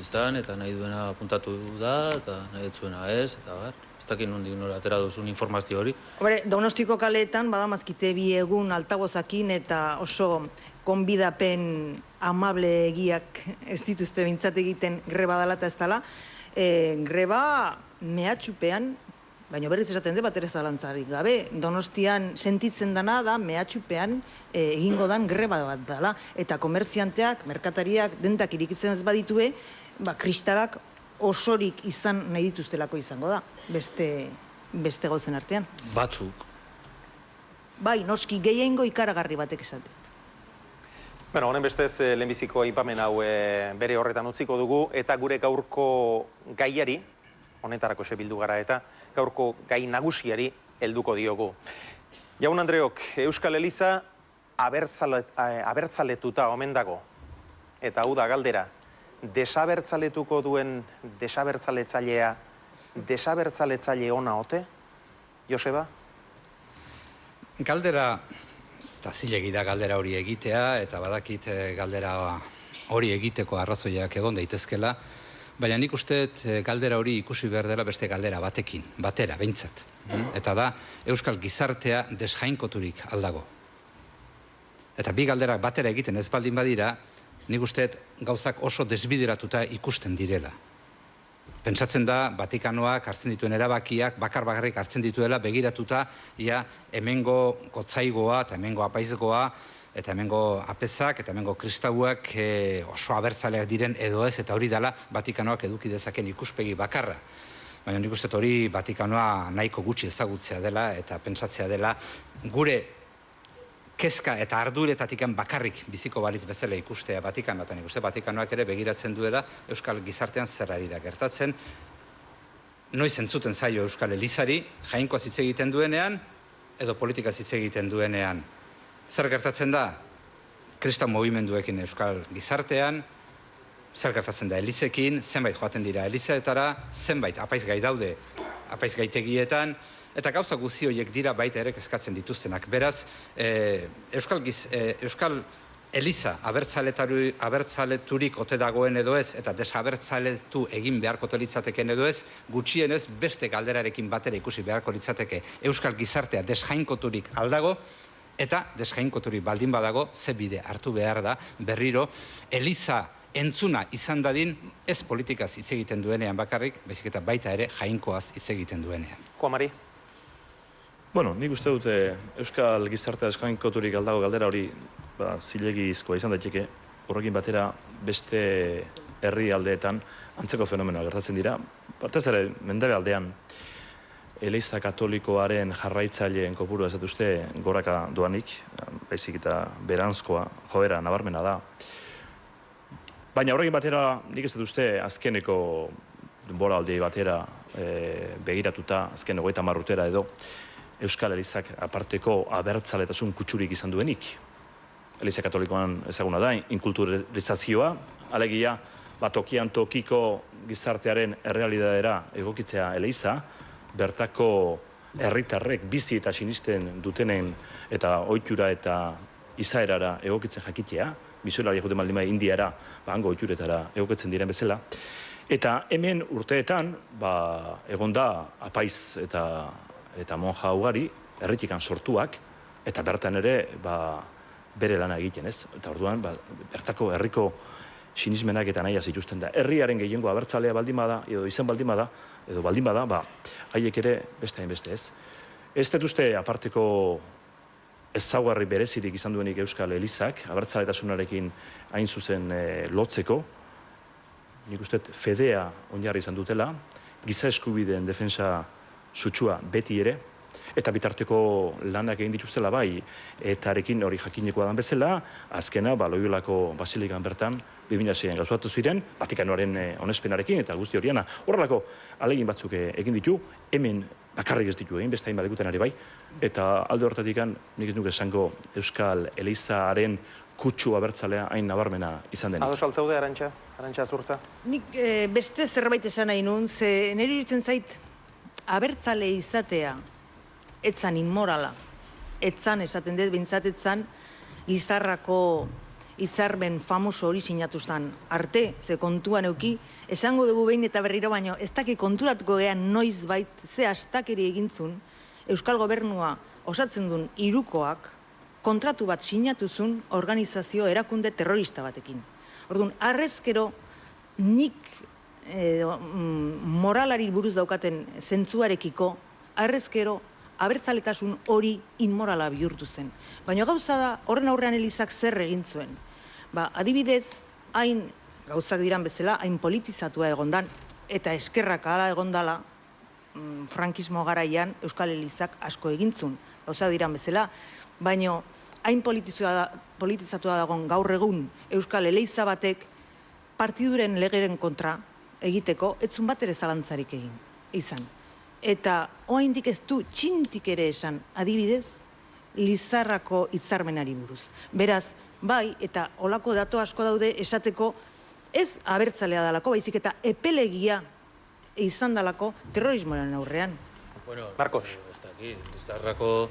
izan, eta nahi duena apuntatu da, eta nahi dutzuena ez, eta bar. Ez dakit nondik nora atera duzun informazio hori. Donostiko kaleetan, badamazkite bi egun altabozakin eta oso konbidapen amable egiak ez dituzte bintzat egiten greba dela eta ez dela. Greba mehatxupean, baina berriz esaten dut bat ere zalantzarik gabe, Donostian sentitzen dana da mehatxupean egingo dan greba bat dela. Eta komertzianteak, merkatariak, dendak irikitzen ez baditue, kristalak osorik izan nahi dituztelako izango da, beste gauzen artean. Batzuk. Bai, noski gehiengo ikaragarri batek esatet. Bueno, honen bestez, lehenbiziko aipamen hau bere horretan utziko dugu, eta gure gaurko gaiari, honetarako bildu gara eta, gaurko gai nagusiari helduko diogu. Jaun Andreok, Euskal Eliza abertzaletuta omen dago. Eta hau da galdera, desabertzaletuko duen desabertzaletzailea, desabertzaletzaile ona ote? Joseba? Galdera, eta zilegi da galdera hori egitea, eta badakit galdera hori egiteko arrazoiak egon daitezkela, baina nik usteet galdera hori ikusi behar dela beste galdera batekin, batera, behintzat. Eta da, Euskal gizartea desjainkoturik aldago. Eta bi galderak batera egiten ez baldin badira, nik usteet gauzak oso desbideratuta ikusten direla. Pentsatzen da, Vatikanoak hartzen dituen erabakiak, bakar-bakarrik hartzen dituela, begiratuta, ia hemengo gotzaigoa eta hemengo apaizgoa, eta hemengo apezak, eta hemengo kristauak oso abertzaleak diren edo ez, eta hori dela Vatikanoak eduki dezaken ikuspegi bakarra. Baina nik uste hori Vatikanoa nahiko gutxi ezagutzea dela, eta pentsatzea dela gure kezka eta arduretatik bakarrik biziko balitz bezala ikustea Vatikanoa, eta nik uste Vatikanoak ere begiratzen duela Euskal gizartean zer ari da gertatzen. Noiz entzuten zaio Euskal Elizari, jainkoaz hitz egiten duenean, edo politikaz hitz egiten duenean. Zer gertatzen da? Kristau mugimenduekin Euskal gizartean, zer gertatzen da Elizekin, zenbait joaten dira Elizetara, zenbait apaizgai daude apaizgaitegietan, eta gauza guzti horiek dira baita ere kezkatzen dituztenak. Beraz, Euskal Eliza abertzaleturik ote dagoen edo ez, eta desabertzaletu egin beharko litzateken edo ez, gutxienez beste galderarekin batera ikusi beharko litzateke Euskal gizartea desjainkoturik aldago, eta desjainkoturik baldin badago, ze bide hartu behar da berriro Eliza entzuna izan dadin ez politikaz hitz egiten duenean bakarrik, baizik eta baita ere jainkoaz hitz egiten duenean. Juan-Mari? Bueno, nik uste dute Euskal gizartea desjainkoturik aldago galdera hori zilegizkoa izan daiteke, horrekin batera beste herri aldeetan antzeko fenomenoa gertatzen dira. Batez ere, mendabe aldean, Eliza Katolikoaren jarraitzaileen kopurua ez dut uste goraka doanik, baizik eta beranzkoa, joera, nabarmena da. Baina horrekin batera, nik ez dut uste azkeneko denbora aldiei batera begiratuta, azken 30 urtera edo, Euskal Elizak aparteko abertzaletasun kutsurik izan duenik. Eliza Katolikoan ezaguna da, inkulturizazioa, alegia, tokian tokiko gizartearen errealidadera egokitzea Eliza, bertako herritarrek bizi eta sinisten dutenen eta ohitura eta izaerara egokitzen jakitea, bizuelari joten baldin bai Indiara, hango ohituretara egokitzen diren bezala. Eta hemen urteetan, egon da apaiz eta monja ugari, herritikan sortuak, eta bertan ere bere lana egiten, ez? Eta orduan, bertako herriko sinismenak eta nahiaz ituzten da. Herriaren gehiengo abertzalea baldin bada, edo izan baldin bada, haiek ere beste hainbeste, ez? Ez dut uste aparteko ezaugarri berezirik izan duenik Euskal Elizak, abertzaletasunarekin hain zuzen lotzeko, nik uste fedea oinarri izan dutela, giza eskubideen defensa sutsua beti ere, eta bitarteko lanak egin dituztela bai, eta arekin hori jakinekoa dan bezala, azkena, Loiolako basilikan bertan, 2006an gauzatu ziren, Vatikanoaren onespenarekin, eta guzti horiana. Horrelako ahalegin batzuk egin ditu, hemen bakarrik ez ditu egin, beste hain badekuten ari bai, eta alde horretatik nik ez nuke esango Euskal Elizaren kutsu abertzalea hain nabarmena izan denik. Ados altzaude, Arantxa Zurtza? Nik beste zerbait esan nahi nun, ze nire iritzen zait, abertzale izatea, etzan inmorala, etzan esaten dut, bintzat etzan, Lizarrako hitzarmen famoso hori sinatuztan arte, ze kontuan euki, esango dugu behin eta berriro baino, ez daki konturatuko gean noiz bait, ze astakeri egintzun, Euskal Gobernua osatzen duen hirukoak kontratu bat sinatuzun organizazio erakunde terrorista batekin. Orduan, arrezkero nik moralari buruz daukaten zentzuarekiko, arrezkero abertzaletasun hori inmorala bihurtu zen. Baina gauza da, horren aurrean Elizak zer egin zuen. Adibidez, hain gauzak diran bezala, hain politizatua egondan, eta eskerrak ala egondala, frankismo garaian Euskal Elizak asko egintzun, gauzak diran bezala, baina hain politizatua dagoen gaur egun Euskal Eliza batek partiduren legeren kontra egiteko, etzun bat ere zalantzarik egin, izan. Eta oraindik ez du txintik ere esan, adibidez, Lizarrako hitzarmenari buruz. Beraz, bai, eta olako dato asko daude esateko ez abertzalea dalako, baizik eta epelegia izan dalako terrorismoaren aurrean. Marcos. Ez dakit, Lizarrako